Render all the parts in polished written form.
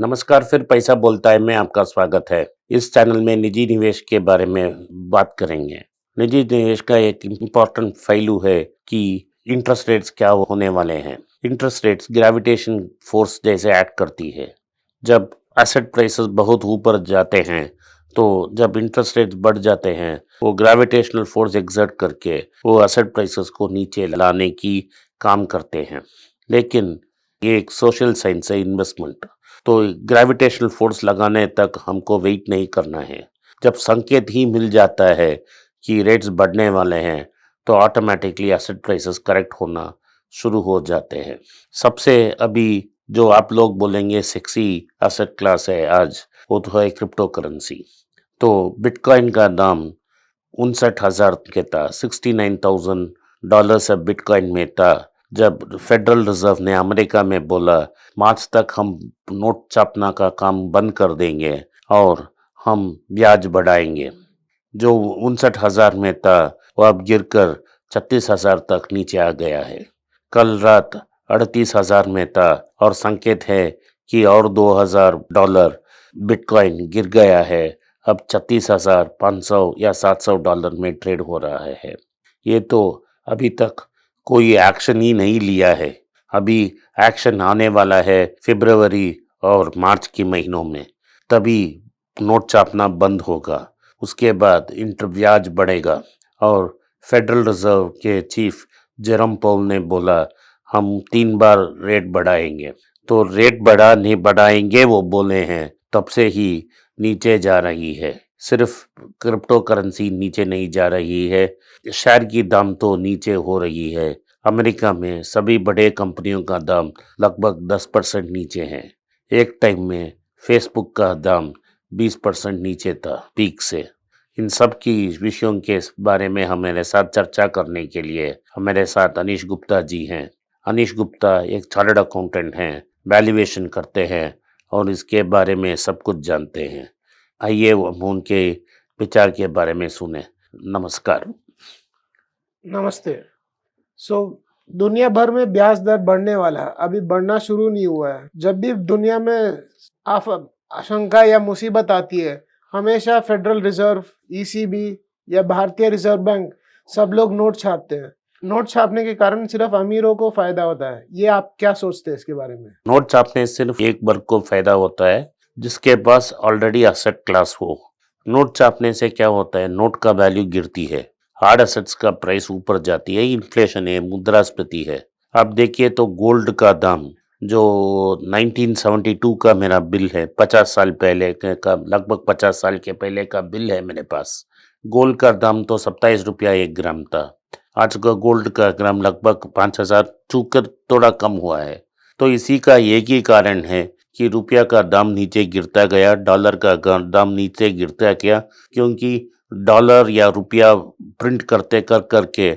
नमस्कार, फिर पैसा बोलता है में आपका स्वागत है। इस चैनल में निजी निवेश के बारे में बात करेंगे। निजी निवेश का एक इम्पोर्टेंट पहलू है कि इंटरेस्ट रेट्स क्या होने वाले हैं। इंटरेस्ट रेट्स ग्रेविटेशन फोर्स जैसे एक्ट करती है। जब एसेट प्राइसेस बहुत ऊपर जाते हैं तो जब इंटरेस्ट रेट्स बढ़ जाते हैं वो ग्रेविटेशनल फोर्स एक्सर्ट करके वो एसेट प्राइसेस को नीचे लाने की काम करते हैं। लेकिन ये एक सोशल साइंस है, इन्वेस्टमेंट। तो ग्रेविटेशनल फोर्स लगाने तक हमको वेट नहीं करना है। जब संकेत ही मिल जाता है कि रेट्स बढ़ने वाले हैं तो ऑटोमेटिकली एसेट प्राइसेस करेक्ट होना शुरू हो जाते हैं। सबसे अभी जो आप लोग बोलेंगे सेक्सी एसेट क्लास है आज, वो तो है क्रिप्टो करेंसी। तो बिटकॉइन का दाम 59,000 के था, $69,000 से बिटकॉइन में था। जब फेडरल रिजर्व ने अमेरिका में बोला मार्च तक हम नोट छापना का काम बंद कर देंगे और हम ब्याज बढ़ाएंगे, जो 59,000 में था वो अब गिरकर 36,000 तक नीचे आ गया है। कल रात 38,000 में था और संकेत है कि और $2,000 बिटकॉइन गिर गया है। अब 36,500 या $700 में ट्रेड हो रहा है। ये तो अभी तक कोई एक्शन ही नहीं लिया है। अभी एक्शन आने वाला है फरवरी और मार्च के महीनों में, तभी नोट छापना बंद होगा। उसके बाद ब्याज बढ़ेगा और फेडरल रिजर्व के चीफ जेरोम पाउल ने बोला हम 3 बार रेट बढ़ाएंगे। तो रेट बढ़ाएंगे वो बोले हैं, तब से ही नीचे जा रही है। सिर्फ क्रिप्टो करेंसी नीचे नहीं जा रही है, शेयर की दाम तो नीचे हो रही है। अमेरिका में सभी बड़े कंपनियों का दाम लगभग 10% नीचे है। एक टाइम में फेसबुक का दाम 20% नीचे था पीक से। इन सब की विषयों के बारे में हमारे साथ चर्चा करने के लिए हमारे साथ अनीश गुप्ता जी हैं। अनीश गुप्ता एक चार्टर्ड अकाउंटेंट हैं, वैल्यूएशन करते हैं और इसके बारे में सब कुछ जानते हैं। आइए हम उनके विचार के बारे में सुने। नमस्कार। नमस्ते। दुनिया भर में ब्याज दर बढ़ने वाला है, अभी बढ़ना शुरू नहीं हुआ है। जब भी दुनिया में आशंका या मुसीबत आती है, हमेशा फेडरल रिजर्व, ईसीबी या भारतीय रिजर्व बैंक सब लोग नोट छापते हैं। नोट छापने के कारण सिर्फ अमीरों को फायदा होता है। ये आप क्या सोचते हैं इसके बारे में? नोट छापने से सिर्फ एक वर्ग को फायदा होता है, जिसके पास ऑलरेडी एसेट क्लास हो। नोट छापने से क्या होता है, नोट का वैल्यू गिरती है, हार्ड एसेट्स का प्राइस ऊपर जाती है, इन्फ्लेशन है, मुद्रास्फीति है। आप देखिए तो गोल्ड का दाम जो 1972 का मेरा बिल है, 50 साल पहले का, लगभग 50 साल के पहले का बिल है मेरे पास। गोल्ड का दाम तो 27 रुपया 1 ग्राम था। आज का गोल्ड का ग्राम लगभग 5,000 छूकर थोड़ा कम हुआ है। तो इसी का एक ही कारण है कि रुपया का दाम नीचे गिरता गया, डॉलर का दाम नीचे गिरता गया, क्योंकि डॉलर या रुपया प्रिंट करते करके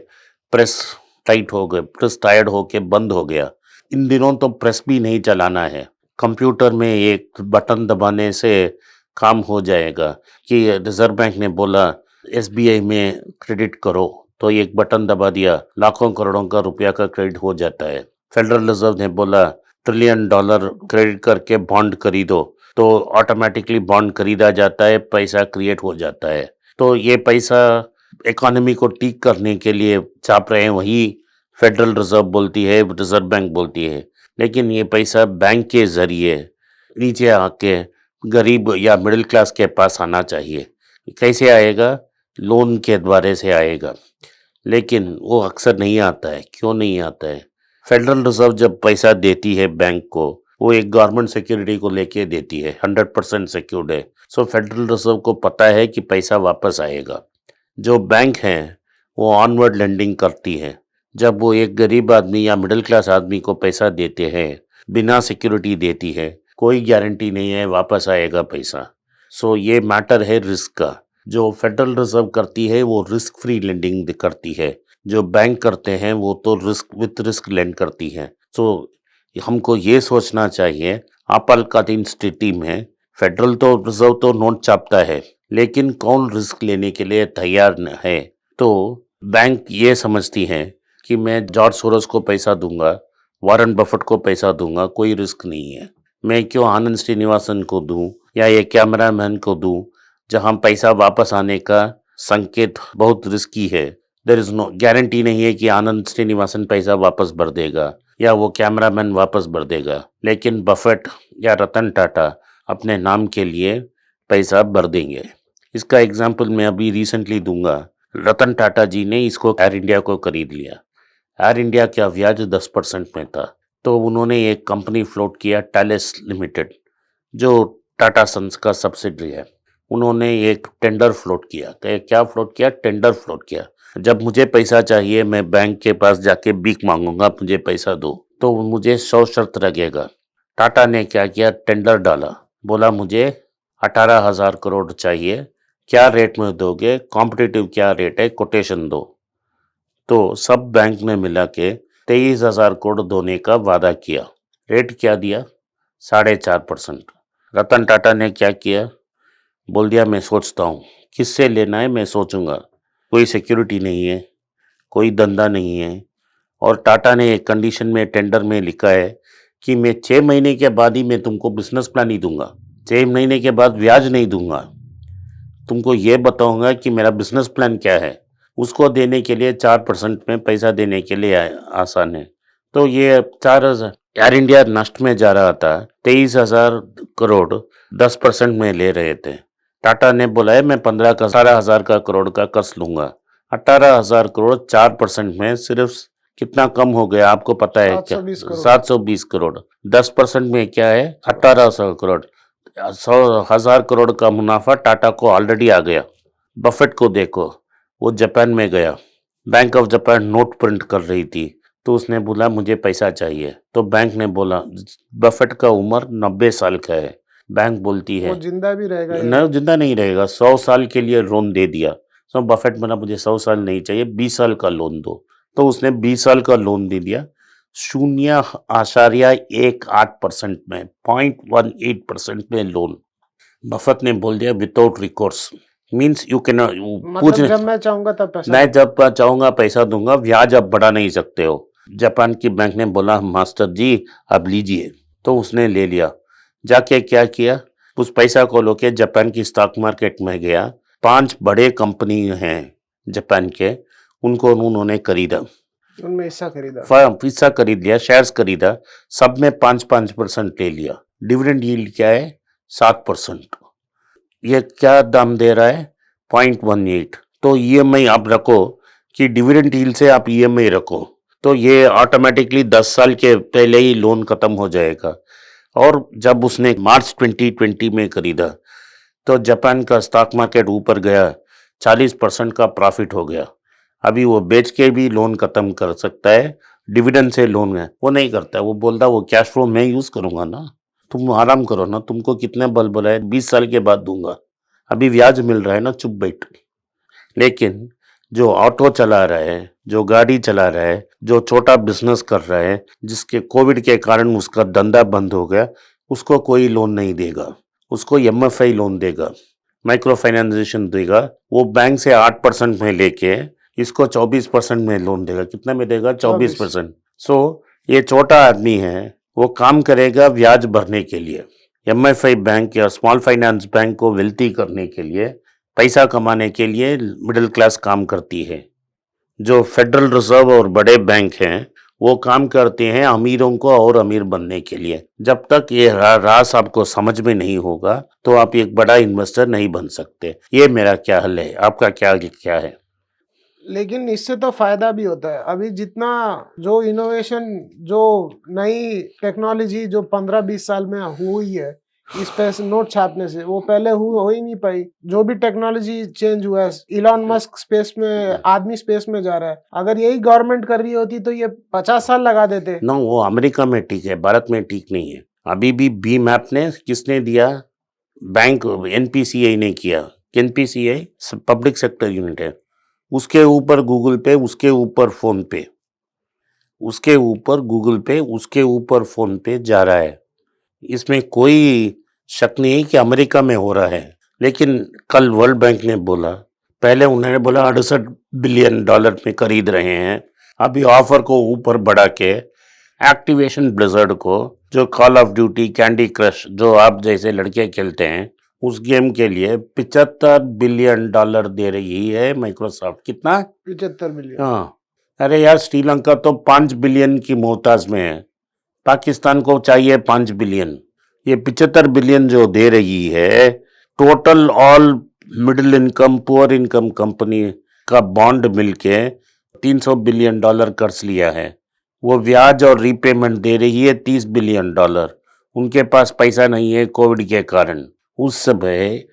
प्रेस टाइट हो गए, प्रेस टायर्ड होके बंद हो गया। इन दिनों तो प्रेस भी नहीं चलाना है, कंप्यूटर में एक बटन दबाने से काम हो जाएगा। कि रिजर्व बैंक ने बोला एसबीआई में क्रेडिट करो, तो एक बटन दबा दिया, लाखों करोड़ों का रुपया का क्रेडिट हो जाता है। फेडरल रिजर्व ने बोला $1 ट्रिलियन क्रेडिट करके बॉन्ड खरीदो, तो ऑटोमेटिकली बॉन्ड खरीदा जाता है, पैसा क्रिएट हो जाता है। तो ये पैसा इकोनॉमी को ठीक करने के लिए छाप रहे हैं, वही फेडरल रिजर्व बोलती है, रिजर्व बैंक बोलती है। लेकिन ये पैसा बैंक के जरिए नीचे आके गरीब या मिडिल क्लास के पास आना चाहिए। कैसे आएगा? लोन के द्वारा से आएगा, लेकिन वो अक्सर नहीं आता है। क्यों नहीं आता है? फेडरल रिजर्व जब पैसा देती है बैंक को, वो एक गवर्नमेंट सिक्योरिटी को लेके देती है, 100% सिक्योर्ड है। सो फेडरल रिजर्व को पता है कि पैसा वापस आएगा। जो बैंक है वो ऑनवर्ड लेंडिंग करती है। जब वो एक गरीब आदमी या मिडिल क्लास आदमी को पैसा देते हैं, बिना सिक्योरिटी देती है, कोई गारंटी नहीं है वापस आएगा पैसा। सो ये मैटर है रिस्क का। जो फेडरल रिजर्व करती है वो रिस्क फ्री लेंडिंग करती है, जो बैंक करते हैं वो तो रिस्क लेंड करती है। सो हमको ये सोचना चाहिए, आपातकालीन स्थिति में फेडरल तो रिजर्व तो नोट छापता है, लेकिन कौन रिस्क लेने के लिए तैयार है? तो बैंक ये समझती है कि मैं जॉर्ज सोरोस को पैसा दूंगा, वॉरेन बफेट को पैसा दूंगा, कोई रिस्क नहीं है। मैं क्यों आनंद श्रीनिवासन को दूं या ये कैमरामैन को दूं, जहां पैसा वापस आने का संकेत बहुत रिस्की है। देयर इज नो गारंटी नहीं है कि आनंद श्रीनिवासन पैसा वापस भर देगा या वो कैमरामैन वापस भर देगा, लेकिन बफेट या रतन टाटा अपने नाम के लिए पैसा भर देंगे। इसका एग्जाम्पल मैं अभी रिसेंटली दूंगा। रतन टाटा जी ने इसको एयर इंडिया को खरीद लिया। एयर इंडिया का ब्याज 10% में था, तो उन्होंने एक कंपनी फ्लोट किया, टैलेस लिमिटेड, जो टाटा सन्स का सब्सिडरी है। उन्होंने एक टेंडर फ्लोट किया। क्या फ्लोट किया? टेंडर फ्लोट किया। जब मुझे पैसा चाहिए, मैं बैंक के पास जाके भीख मांगूंगा, मुझे पैसा दो, तो मुझे 100 शर्त लगेगा। टाटा ने क्या किया? टेंडर डाला, बोला मुझे 18,000 करोड़ चाहिए, क्या रेट में दोगे, कॉम्पिटिटिव क्या रेट है, कोटेशन दो। तो सब बैंक ने मिला के 23,000 करोड़ देने का वादा किया। रेट क्या दिया? 4.5%। रतन टाटा ने क्या किया? बोल दिया मैं सोचता हूँ, किससे लेना है मैं सोचूंगा। कोई सिक्योरिटी नहीं है, कोई धंधा नहीं है, और टाटा ने एक कंडीशन में टेंडर में लिखा है कि मैं 6 महीने के बाद ही मैं तुमको बिजनेस प्लान ही दूंगा, 6 महीने के बाद ब्याज नहीं दूंगा, तुमको ये बताऊंगा कि मेरा बिजनेस प्लान क्या है। उसको देने के लिए 4% में पैसा देने के लिए आसान है। तो ये 4,000 एयर इंडिया नष्ट में जा रहा था, 23,000 करोड़ 10% में ले रहे थे। टाटा ने बोला है मैं 18,000 का करोड़ का कर्ज लूंगा। 18,000 करोड़ 4% में सिर्फ कितना कम हो गया आपको पता है क्या? 720 करोड़। 10% में क्या है? 1800 करोड़। 100,000 करोड़ का मुनाफा टाटा को ऑलरेडी आ गया। बफेट को देखो, वो जापान में गया, bank of Japan note print कर रही थी, तो उसने बोला मुझे पैसा चाहिए, तो बैंक ने बोला, बफेट का उम्र 90 साल का है, बैंक बोलती है वो जिंदा भी रहेगा? न, जिंदा नहीं रहेगा, 100 साल के लिए लोन दे दिया। तो बफेट बोला मुझे 100 साल नहीं चाहिए, 20 साल का लोन दो, तो उसने 20 साल का लोन दे दिया 0.18% में, 0.18% में लोन। बफेट ने बोल दिया without recourse, means you can मतलब जब मैं चाहूंगा तब पैसा मैं जब चाहूंगा पैसा दूंगा, ब्याज अब बढ़ा नहीं सकते हो। जापान की बैंक ने बोला मास्टर जी अब लीजिए, तो उसने ले लिया। जाके क्या किया? उस पैसा को लेके जापान की स्टॉक मार्केट में गया। 5 बड़े कंपनी हैं जापान के, उनको उन्होंने खरीदा, उनमें हिस्सा खरीद लिया, शेयर्स खरीदा, सब में 5% ले लिया। डिविडेंड यील्ड क्या है? 7%। ये क्या दाम दे रहा है? 0.18। तो ईएमआई आप रखो कि डिविडेंड यील्ड से आप ईएमआई रखो, तो ये ऑटोमेटिकली 10 साल के पहले ही लोन खत्म हो जाएगा। और जब उसने मार्च 2020 में खरीदा, तो जापान का स्टॉक मार्केट ऊपर गया, 40% का प्रॉफिट हो गया। अभी वो बेच के भी लोन खत्म कर सकता है, डिविडेंड से लोन है वो नहीं करता है। वो बोलता वो कैश फ्लो मैं यूज करूंगा ना, तुम आराम करो ना, तुमको कितने बल बोला है 20 साल के बाद दूंगा, अभी ब्याज मिल रहा है ना, चुप बैठ। लेकिन जो ऑटो चला रहा है, जो गाड़ी चला रहा है, जो छोटा बिजनेस कर रहा है, जिसके कोविड के कारण उसका धंधा बंद हो गया, उसको कोई लोन नहीं देगा, उसको एमएफआई लोन देगा, माइक्रो फाइनेंसेशन देगा। वो बैंक से 8% में लेके इसको 24% में लोन देगा। कितना में देगा? 24%। सो ये छोटा आदमी है, वो काम करेगा ब्याज भरने के लिए। एमएफआई बैंक या स्मॉल फाइनेंस बैंक को वेल्थी करने के लिए, पैसा कमाने के लिए मिडिल क्लास काम करती है। जो फेडरल रिजर्व और बड़े बैंक हैं वो काम करते हैं अमीरों को और अमीर बनने के लिए। जब तक ये राज आपको समझ में नहीं होगा तो आप एक बड़ा इन्वेस्टर नहीं बन सकते। ये मेरा क्या हल है, आपका क्या है? लेकिन इससे तो फायदा भी होता है। अभी जितना जो इनोवेशन, जो नई टेक्नोलॉजी जो 15-20 साल में हुई है इस पैसे नोट छापने से, वो पहले हो ही नहीं पाई। जो भी टेक्नोलॉजी चेंज हुआ है, इलॉन मस्क स्पेस में, आदमी स्पेस में जा रहा है, अगर यही गवर्नमेंट कर रही होती तो ये 50 साल लगा देते। ना, वो अमेरिका में ठीक है, भारत में ठीक नहीं है। अभी भी बीम ऐप ने किसने दिया? बैंक एनपीसीआई ने किया। एनपीसीआई पब्लिक सेक्टर यूनिट है, उसके ऊपर गूगल पे, उसके ऊपर फोन पे, उसके ऊपर गूगल पे, उसके ऊपर फोन पे जा रहा है। इसमें कोई शक नहीं है कि अमेरिका में हो रहा है। लेकिन कल वर्ल्ड बैंक ने बोला, पहले उन्होंने बोला 68 बिलियन डॉलर में खरीद रहे हैं, अभी ऑफर को ऊपर बढ़ा के एक्टिवेशन ब्लिज़र्ड को, जो call of duty, candy crush जो आप जैसे लड़के खेलते हैं, उस गेम के लिए $75 बिलियन दे रही है माइक्रोसॉफ्ट। कितना? 75 बिलियन। हाँ, अरे यार श्रीलंका तो 5 बिलियन की मोहताज में है, पाकिस्तान को चाहिए 5 बिलियन। ये 75 बिलियन जो दे रही है, total all middle income poor income company का बॉन्ड मिलके $300 बिलियन कर्ज लिया है। वो ब्याज और रीपेमेंट दे रही है $30 बिलियन। उनके पास पैसा नहीं है कोविड के कारण। उस समय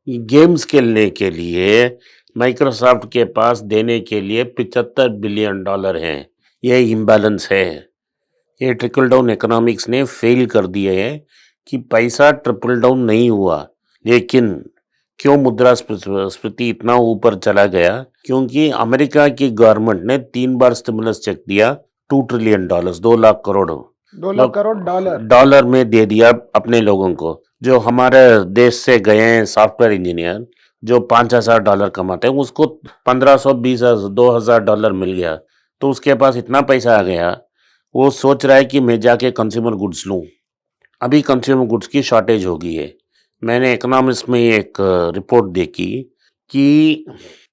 गेम्स खेलने के लिए माइक्रोसॉफ्ट के पास देने के लिए $75 बिलियन है। ये इम्बैलेंस है। ये ट्रिकल डाउन इकोनॉमिक्स ने फेल कर दिए है कि पैसा ट्रिपल डाउन नहीं हुआ। लेकिन क्यों मुद्रास्फीति इतना ऊपर चला गया? क्योंकि अमेरिका की गवर्नमेंट ने 3 बार स्टिमुलस चेक दिया, $2 ट्रिलियन, 2 लाख करोड़ 2 लाख करोड़ डॉलर में दे दिया अपने लोगों को। जो हमारे देश से गए हैं सॉफ्टवेयर इंजीनियर जो $5,000 कमाते हैं, उसको 1500, 20,000, $2,000 मिल गया। तो उसके पास इतना पैसा आ गया, वो सोच रहा है कि मैं जाके कंज्यूमर गुड्स लूँ। अभी कंज्यूमर गुड्स की शॉर्टेज हो गई है। मैंने इकोनॉमिक्स में एक रिपोर्ट देखी कि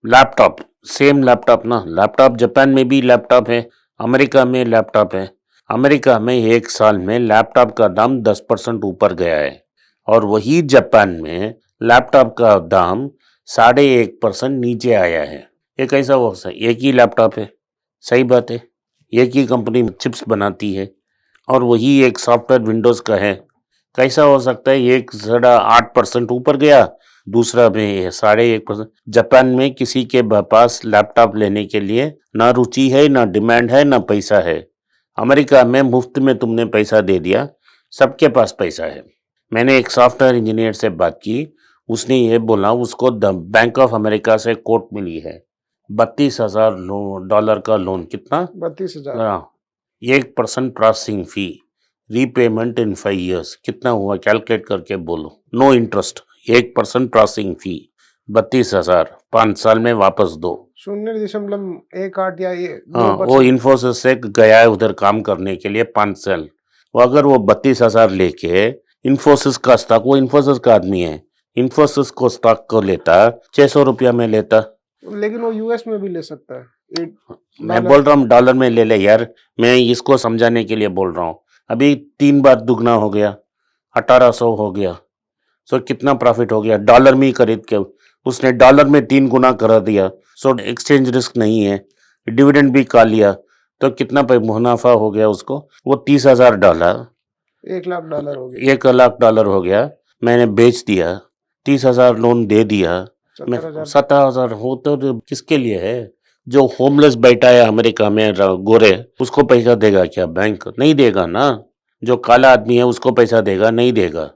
लैपटॉप, सेम लैपटॉप ना, लैपटॉप जापान में भी लैपटॉप है, अमेरिका में लैपटॉप है। अमेरिका में एक साल में लैपटॉप का दाम 10% ऊपर गया है, और वही जापान में लैपटॉप का दाम 1.5% नीचे आया है। ये कैसा हो सकता है? एक ही लैपटॉप है, सही बात है, एक ही कंपनी चिप्स बनाती है, और वही एक सॉफ्टवेयर विंडोज़ का है। कैसा हो सकता है? एक 8% ऊपर गया, दूसरा में 1.5%। जापान में किसी के पास लैपटॉप लेने के लिए ना रुचि है, ना डिमांड है, ना पैसा है। अमेरिका में मुफ्त में तुमने पैसा दे दिया, सबके पास पैसा है। मैंने एक सॉफ्टवेयर इंजीनियर से बात की, उसने ये बोला उसको बैंक ऑफ अमेरिका से कोट मिली है, $32,000 का लोन। कितना? 32,000। हाँ, 1% प्रोसेसिंग फी, रीपेमेंट इन 5 years। कितना हुआ कैलकुलेट करके बोलो। नो इंटरेस्ट, 1% प्रोसेसिंग फी, 32,000, 5 साल में वापस दो। 0.18 या ये हाँ, 2%। वो इन्फोसिस से गया है उधर काम करने के लिए 5 साल। वो अगर वो 32,000 लेके इन्फोसिस का स्टॉक, वो इन्फोसिस का आदमी है, इन्फोसिस को स्टॉक को लेता, ₹600 में लेता। लेकिन वो यूएस में भी ले सकता है। मैं बोल रहा हूँ डॉलर में ले ले यार, मैं इसको समझाने के लिए बोल रहा हूँ। अभी 3 बार दुगना हो गया, 1800 हो गया। सो कितना प्रॉफिट हो गया? डॉलर में ही खरीद के उसने डॉलर में 3 गुना करा दिया। सो एक्सचेंज रिस्क नहीं है, डिविडेंड भी खा लिया, तो कितना मुनाफा हो गया उसको? वो $30,000, $1 लाख हो गया। $1 लाख हो गया। मैंने बेच दिया, 30,000 लोन दे दिया, मैं 17,000 हो तो किसके लिए है? जो होमलेस बैठा है अमेरिका में गोरे, उसको पैसा देगा क्या बैंक? नहीं देगा ना। जो काला आदमी है उसको पैसा देगा? नहीं देगा।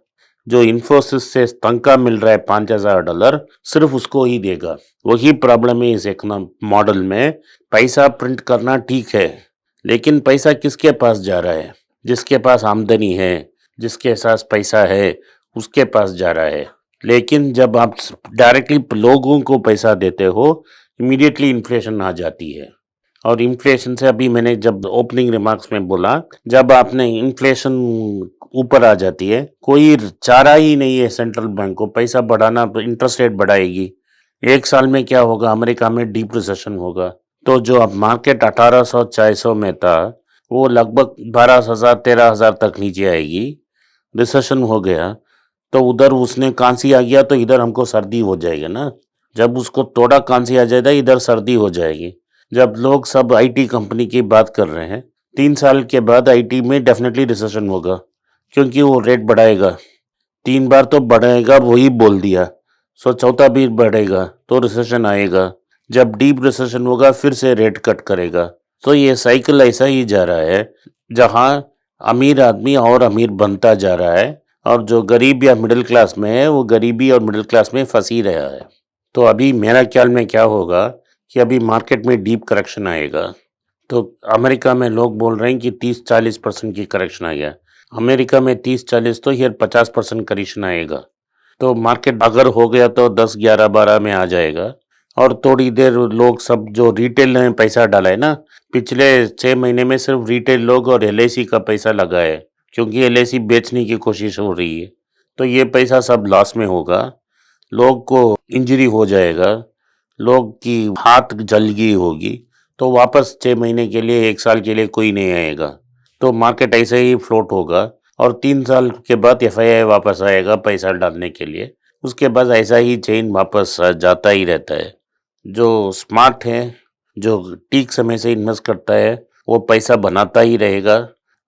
जो इन्फोसिस से तनख्वाह मिल रहा है $5,000, सिर्फ उसको ही देगा। वही प्रॉब्लम है इस इकोनॉमिक मॉडल में। पैसा प्रिंट करना ठीक है, लेकिन पैसा किसके पास जा रहा है? जिसके पास आमदनी है, जिसके पास पैसा है, उसके पास जा रहा है। लेकिन जब आप डायरेक्टली लोगों को पैसा देते हो, इमीडिएटली इन्फ्लेशन आ जाती है। और इन्फ्लेशन से, अभी मैंने जब ओपनिंग रिमार्क्स में बोला, जब आपने इन्फ्लेशन ऊपर आ जाती है, कोई चारा ही नहीं है सेंट्रल बैंक को पैसा बढ़ाना, इंटरेस्ट रेट बढ़ाएगी। एक साल में क्या होगा? अमेरिका में डीप रिसेशन होगा। तो जो अब मार्केट 1800-400 में था, वो लगभग 12,000, 13,000 तक नीचे आएगी। रिसेशन हो गया तो उधर उसने कांसी आ गया, तो इधर हमको सर्दी हो जाएगी ना। जब उसको थोड़ा कांसी आ जाएगा, इधर सर्दी हो जाएगी। जब लोग सब आईटी कंपनी की बात कर रहे हैं, 3 साल के बाद आईटी में डेफिनेटली रिसेशन होगा, क्योंकि वो रेट बढ़ाएगा। 3 बार तो बढ़ाएगा, वही बोल दिया। सो चौथा भी बढ़ेगा तो रिसेशन आएगा। जब डीप रिसेशन होगा फिर से रेट कट करेगा। तो ये साइकिल ऐसा ही जा रहा है, जहाँ अमीर आदमी और अमीर बनता जा रहा है, और जो गरीब या मिडिल क्लास में है, वो गरीबी और मिडिल क्लास में फंसी रहा है। तो अभी मेरा ख्याल में क्या होगा कि अभी मार्केट में डीप करेक्शन आएगा। तो अमेरिका में लोग बोल रहे हैं कि 30-40% की करेक्शन आ गया। अमेरिका में 30-40 तो यार 50% करेक्शन आएगा। तो मार्केट अगर हो गया तो 10, 11, 12 में आ जाएगा। और थोड़ी देर लोग सब जो रिटेल में पैसा डाला है ना, पिछले 6 महीने में सिर्फ रिटेल लोग और एलआईसी का पैसा लगा है, क्योंकि एलआईसी बेचने की कोशिश हो रही है। तो ये पैसा सब लॉस में होगा, लोग को इंजरी हो जाएगा, लोग की हाथ जल गई होगी, तो वापस 6 महीने के लिए 1 साल के लिए कोई नहीं आएगा। तो मार्केट ऐसे ही फ्लोट होगा और 3 साल के बाद एफआईआई वापस आएगा पैसा डालने के लिए। उसके बाद ऐसा ही चेन वापस जाता ही रहता है। जो स्मार्ट है, जो ठीक समय से इन्वेस्ट करता है, वो पैसा बनाता ही रहेगा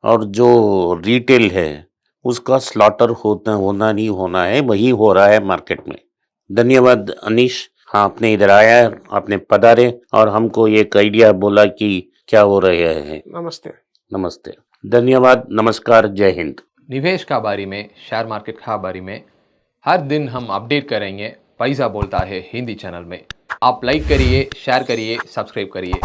और जो रिटेल है, उसका स्लॉटर होना नहीं होना है, वही हो रहा है मार्केट में। धन्यवाद अनीश। हाँ, आपने इधर आया, आपने पधारे और हमको एक आइडिया बोला कि क्या हो रहा है। नमस्ते। नमस्ते, धन्यवाद, नमस्कार, जय हिंद। निवेश का बारे में, शेयर मार्केट का बारे में हर दिन हम अपडेट करेंगे पैसा बोलता है हिंदी चैनल में। आप लाइक करिए, शेयर करिए, सब्सक्राइब करिए।